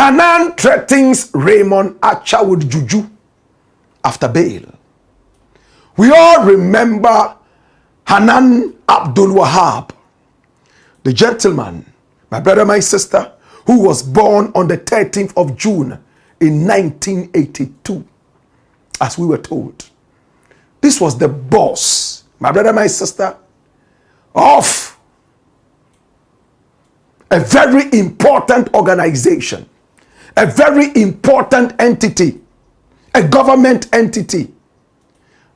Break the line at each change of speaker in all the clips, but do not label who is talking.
Hanan threatens Raymond Acha with Juju after bail. We all remember Hanan Abdul Wahab, the gentleman, my brother, my sister, who was born on the 13th of June in 1982, as we were told. This was the boss, my brother, my sister, of a very important organization, a very important entity, a government entity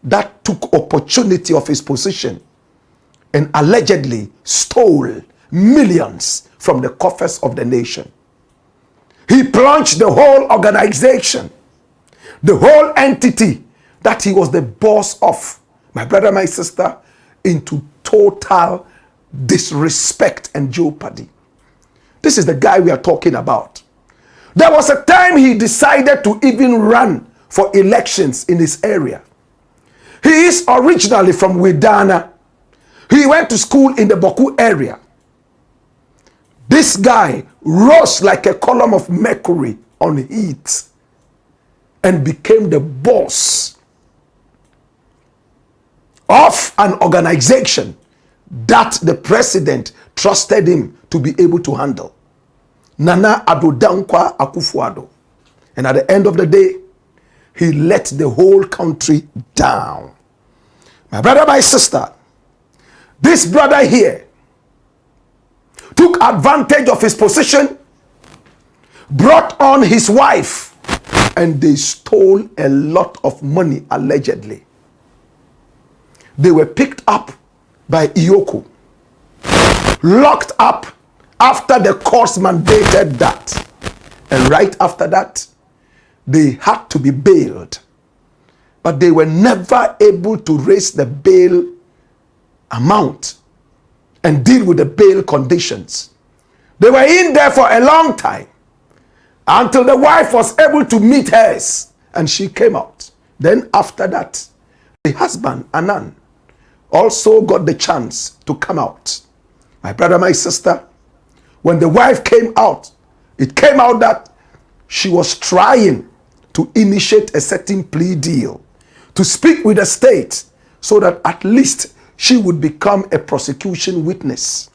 that took opportunity of his position and allegedly stole millions from the coffers of the nation. He plunged the whole organization, the whole entity that he was the boss of, my brother, my sister, into total disrespect and jeopardy. This is the guy we are talking about. There was a time he decided to even run for elections in his area. He is originally from Wedana. He went to school in the Boku area. This guy rose like a column of mercury on heat and became the boss of an organization that the president trusted him to be able to handle. Nana Addo Dankwa Akufo-Addo. And at the end of the day, he let the whole country down. My brother, my sister, this brother here took advantage of his position, brought on his wife, and they stole a lot of money, allegedly. They were picked up by Iyoko, locked up after the courts mandated that. And right after that, they had to be bailed. But they were never able to raise the bail amount and deal with the bail conditions. They were in there for a long time until the wife was able to meet hers and she came out. Then after that, the husband, Hanan, also got the chance to come out. My brother, my sister, when the wife came out, it came out that she was trying to initiate a certain plea deal to speak with the state so that at least she would become a prosecution witness.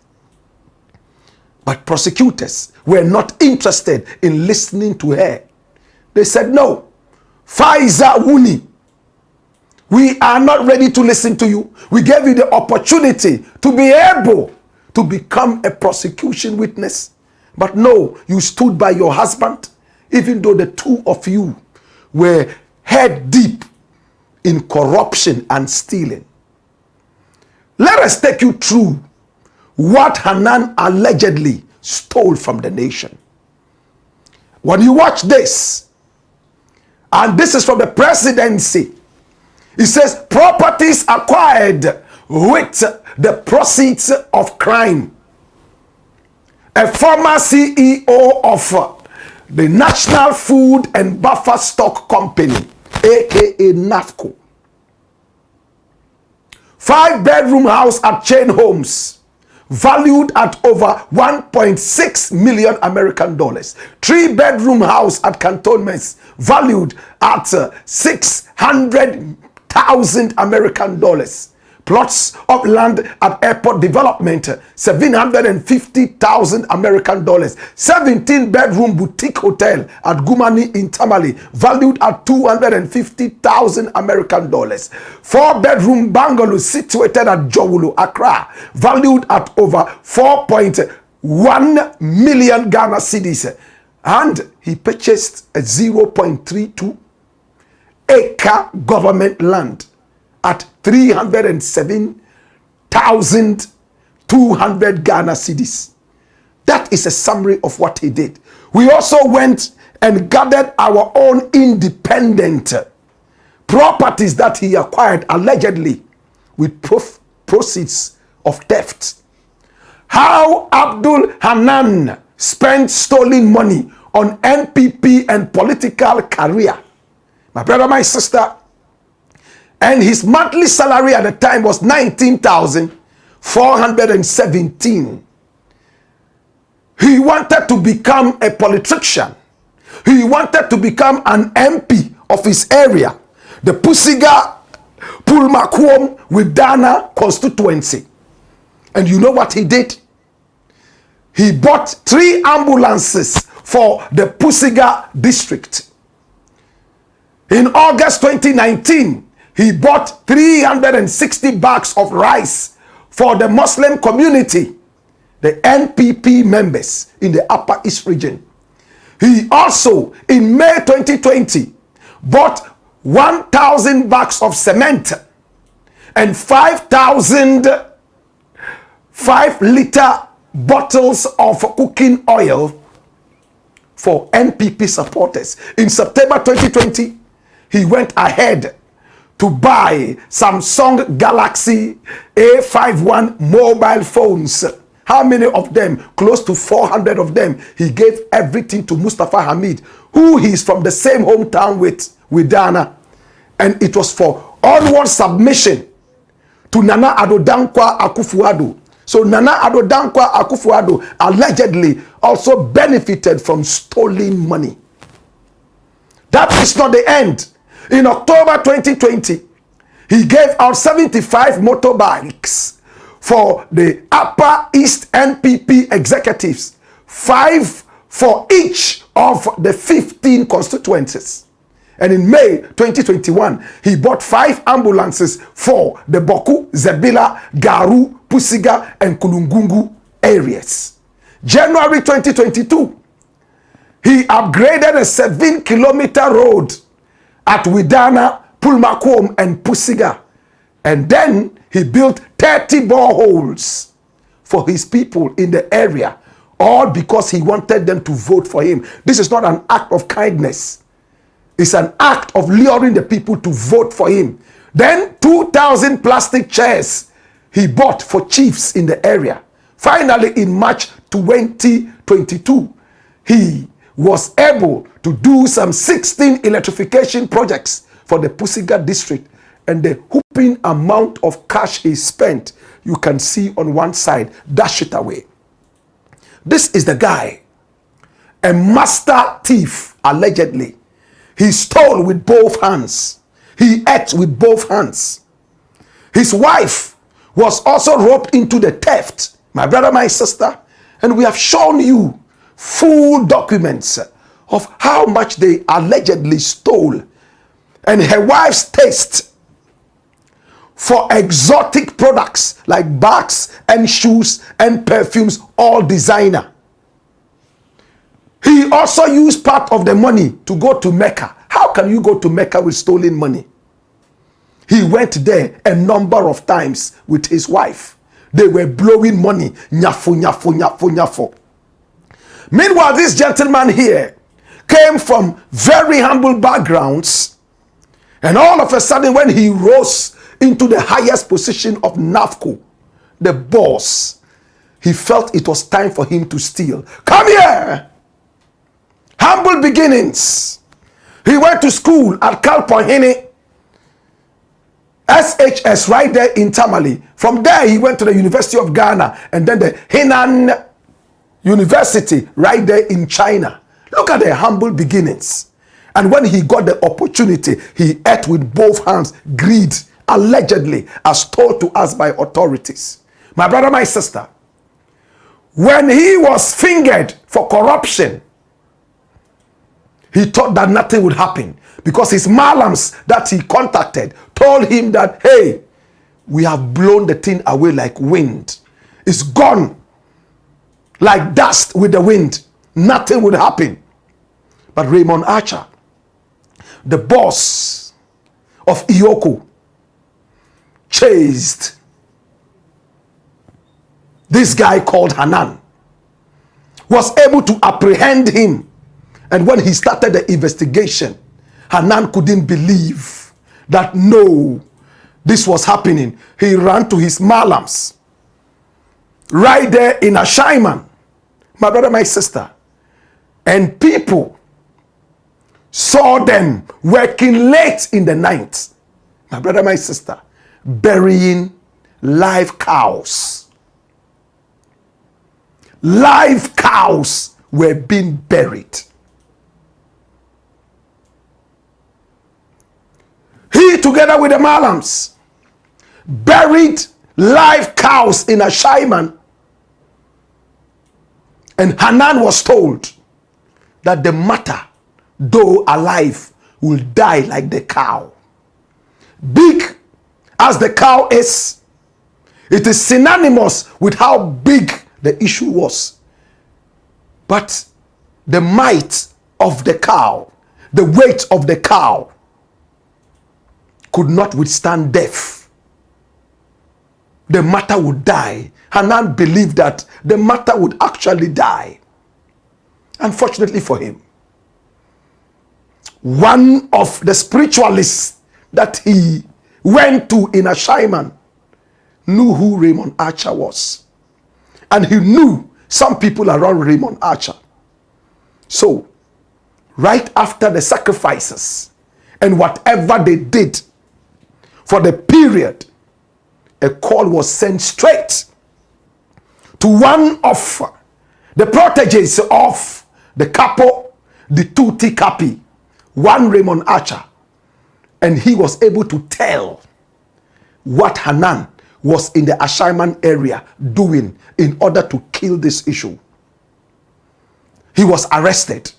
But prosecutors were not interested in listening to her. They said, no, Faiza Wuni, we are not ready to listen to you. We gave you the opportunity to be able to become a prosecution witness. But no, you stood by your husband, even though the two of you were head deep in corruption and stealing. Let us take you through what Hanan allegedly stole from the nation. When you watch this, and this is from the presidency, it says properties acquired with the proceeds of crime. A former CEO of the National Food and Buffer Stock Company, aka NAFCO. 5-bedroom house at Chain Homes, valued at over 1.6 million American dollars. 3-bedroom house at Cantonments, valued at 600,000 American dollars. Plots of land at airport development, 750,000 American dollars. 17-bedroom boutique hotel at Gumani in Tamale, valued at 250,000 American dollars. 4-bedroom bungalow situated at Jowulu, Accra, valued at over 4.1 million Ghana cedis. And he purchased a 0.32 acre government land at 307,200 Ghana cedis. That is a summary of what he did. We also went and gathered our own independent properties that he acquired allegedly with proceeds of theft. How Abdul Hanan spent stolen money on NPP and political career. My brother, my sister, and his monthly salary at the time was 19,417. He wanted to become a politician He wanted to become an MP of his area, the Pusiga Pulmakuom Widana constituency. And you know what he did? He bought 3 ambulances for the Pusiga district. In August 2019, he bought 360 bags of rice for the Muslim community, the NPP members in the Upper East region. He also, in May 2020, bought 1,000 bags of cement and 5,000 5-liter bottles of cooking oil for NPP supporters. In September 2020, he went ahead to buy Samsung Galaxy A51 mobile phones. How many of them? Close to 400 of them. He gave everything to Mustafa Hamid, who he's from the same hometown with Dana. And it was for onward submission to Nana Addo Dankwa Akufo-Addo. So Nana Addo Dankwa Akufo-Addo allegedly also benefited from stolen money. That is not the end. In October 2020, he gave out 75 motorbikes for the Upper East NPP executives, 5 for each of the 15 constituencies. And in May 2021, he bought 5 ambulances for the Boku, Zebila, Garu, Pusiga, and Kulungungu areas. January 2022, he upgraded a 7-kilometer road at Widana, Pulmakom, and Pusiga. And then he built 30 boreholes for his people in the area, all because he wanted them to vote for him. This is not an act of kindness. It's an act of luring the people to vote for him. Then 2,000 plastic chairs he bought for chiefs in the area. Finally, in March 2022, he was able to do some 16 electrification projects for the Pusiga district. And the whooping amount of cash he spent, you can see on one side. Dash it away. This is the guy, a master thief, allegedly. He stole with both hands. He ate with both hands. His wife was also roped into the theft, my brother, my sister. And we have shown you full documents of how much they allegedly stole. And her wife's taste for exotic products like bags and shoes and perfumes, all designer. He also used part of the money to go to Mecca. How can you go to Mecca with stolen money? He went there a number of times with his wife. They were blowing money. Nyafo, nyafo, nyafo, nyafo. Meanwhile, this gentleman here came from very humble backgrounds. And all of a sudden, when he rose into the highest position of NAFCO, the boss, he felt it was time for him to steal. Come here! Humble beginnings. He went to school at Kalpohene, SHS, right there in Tamale. From there, he went to the University of Ghana and then the Hanan University right there in China. Look at the humble beginnings. And when he got the opportunity, he ate with both hands. Greed, allegedly, as told to us by authorities. My brother, my sister, when he was fingered for corruption, he thought that nothing would happen because his malams that he contacted told him that, hey, we have blown the thing away like wind. It's gone like dust with the wind. Nothing would happen. But Raymond Archer, the boss of Iyoko, chased this guy called Hanan, was able to apprehend him. And when he started the investigation, Hanan couldn't believe that no, this was happening. He ran to his malams right there in Ashaiman, my brother, my sister. And people saw them working late in the night, my brother, my sister, burying live cows. Live cows were being buried. together with the Malams, buried live cows in a Shaiman. And Hanan was told that the matter, though alive, will die like the cow. Big as the cow is, it is synonymous with how big the issue was. But the might of the cow, the weight of the cow, could not withstand death. The matter would die. Hanan believed that the matter would actually die. Unfortunately for him, one of the spiritualists that he went to in Ashaiman knew who Raymond Archer was. And he knew some people around Raymond Archer. So, right after the sacrifices and whatever they did for the period, a call was sent straight to one of the proteges of the capo, the Tuti Capi, one Raymond Archer. And he was able to tell what Hanan was in the Ashaiman area doing in order to kill this issue. He was arrested.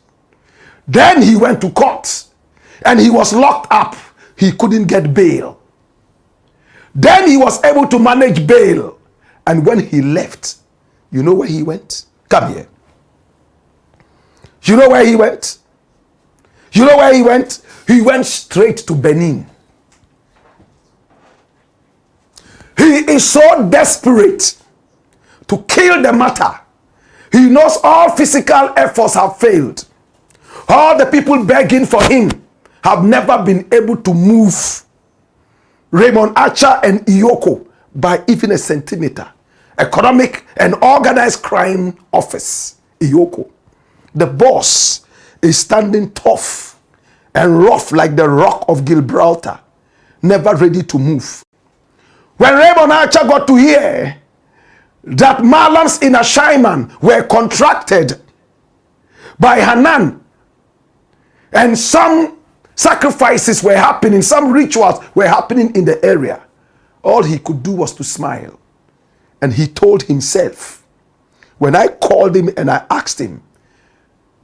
Then he went to court and he was locked up. He couldn't get bail. Then he was able to manage bail. And when he left, you know where he went? Come here. You know where he went? You know where he went? He went straight to Benin. He is so desperate to kill the matter. He knows all physical efforts have failed. All the people begging for him have never been able to move Raymond Archer and Iyoko by even a centimeter. Economic and Organized Crime Office, Iyoko. The boss is standing tough and rough like the rock of Gibraltar, never ready to move. When Raymond Archer got to hear that Malams in Ashaiman were contracted by Hanan and some sacrifices were happening, some rituals were happening in the area, all he could do was to smile. And he told himself, when I called him and I asked him,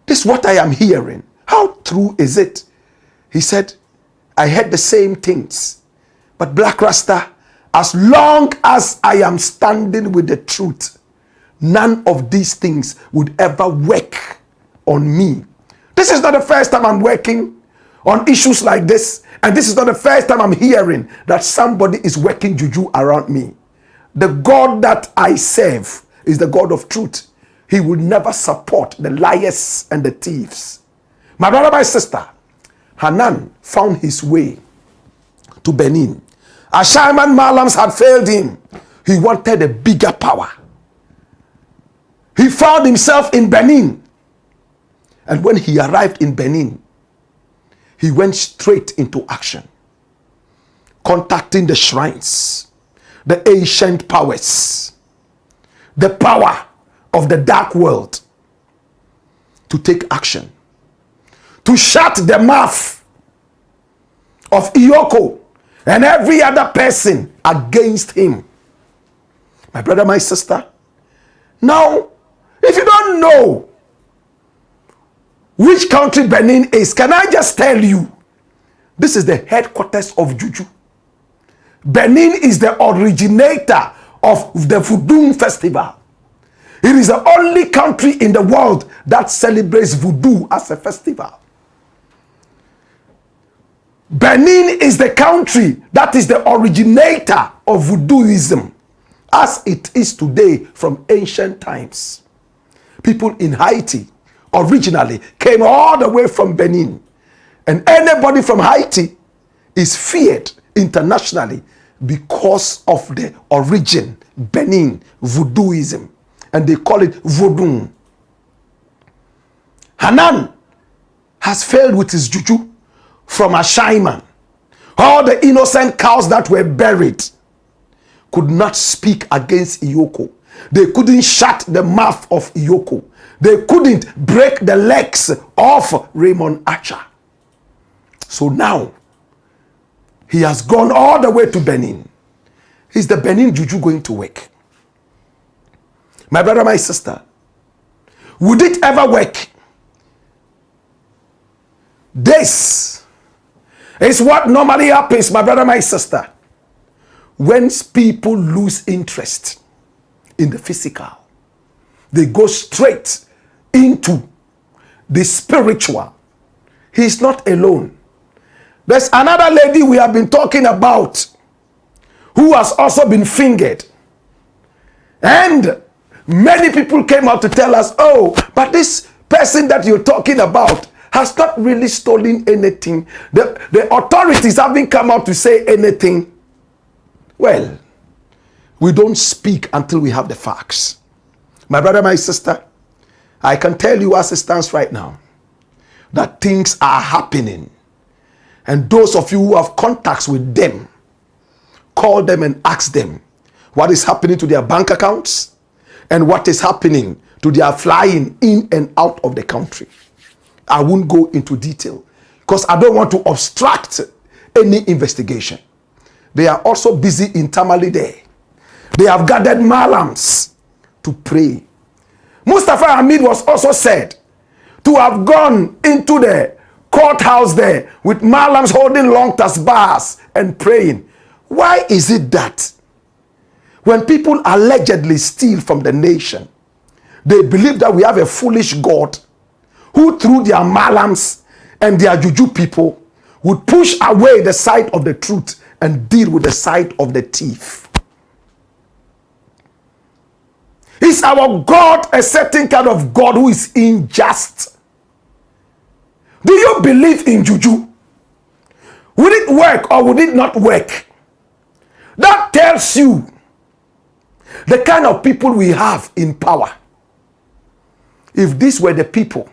this is what I am hearing, how true is it? He said, I heard the same things, but Black Rasta, as long as I am standing with the truth, none of these things would ever work on me. This is not the first time I'm working on issues like this, and this is not the first time I'm hearing that somebody is working juju around me. The God that I serve is the God of truth. He will never support the liars and the thieves. My brother, my sister, Hanan found his way to Benin. Ashaiman Malams had failed him. He wanted a bigger power. He found himself in Benin. And when he arrived in Benin, he went straight into action, contacting the shrines, the ancient powers, the power of the dark world, to take action, to shut the mouth of Iyoko and every other person against him. My brother, my sister, now, if you don't know which country Benin is, can I just tell you, this is the headquarters of Juju. Benin is the originator of the Voodoo festival. It is the only country in the world that celebrates voodoo as a festival. Benin is the country that is the originator of voodooism as it is today from ancient times. People in Haiti originally came all the way from Benin. And anybody from Haiti is feared internationally because of the origin, Benin, voodooism. And they call it voodoo. Hanan has failed with his juju from Ashaiman. All the innocent cows that were buried could not speak against Iyoko. They couldn't shut the mouth of Iyoko. They couldn't break the legs of Raymond Archer. So now, He has gone all the way to Benin. Is the Benin Juju going to work? My brother, my sister, would it ever work? This is what normally happens, my brother, my sister, when people lose interest in the physical. They go straight into the spiritual. He's not alone. There's another lady we have been talking about who has also been fingered. And many people came out to tell us, oh, but this person that you're talking about has not really stolen anything. The authorities haven't come out to say anything. Well, we don't speak until we have the facts. My brother, my sister, I can tell you as it stands right now that things are happening. And those of you who have contacts with them, call them and ask them what is happening to their bank accounts and what is happening to their flying in and out of the country. I won't go into detail because I don't want to obstruct any investigation. They are also busy in Tamale there. They have gathered malams to pray. Mustafa Hamid was also said to have gone into the courthouse there with malams holding long tasbahs and praying. Why is it that when people allegedly steal from the nation, they believe that we have a foolish God who through their malams and their juju people would push away the side of the truth and deal with the side of the thief? Is our God a certain kind of God who is unjust? Do you believe in juju? Would it work or would it not work? That tells you the kind of people we have in power. If these were the people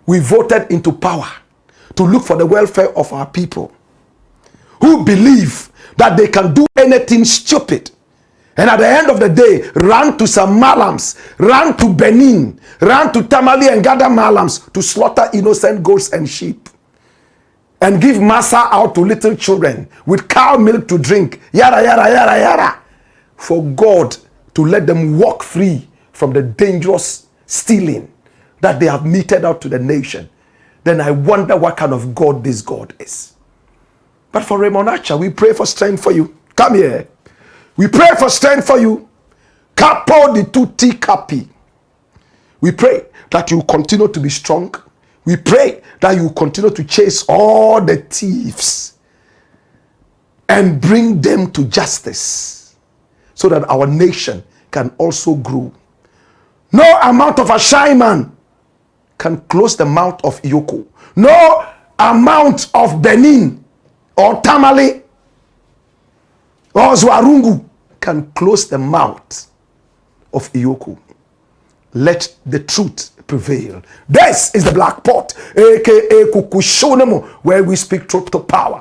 we voted into power to look for the welfare of our people, who believe that they can do anything stupid, and at the end of the day, run to some malams, run to Benin, run to Tamale and gather malams to slaughter innocent goats and sheep, and give masa out to little children with cow milk to drink, yada, yada, yada, yada, for God to let them walk free from the dangerous stealing that they have meted out to the nation, then I wonder what kind of God this God is. But for Raymond Archer, we pray for strength for you. Come here. We pray for strength for you. Capo di tutti capi. We pray that you continue to be strong. We pray that you continue to chase all the thieves and bring them to justice so that our nation can also grow. No amount of Ashaiman can close the mouth of Iyoko. No amount of Benin or Tamale or Zwarungu can close the mouth of Iyoko. Let the truth prevail. This is the Black Pot, aka Kukushonemo, where we speak truth to power.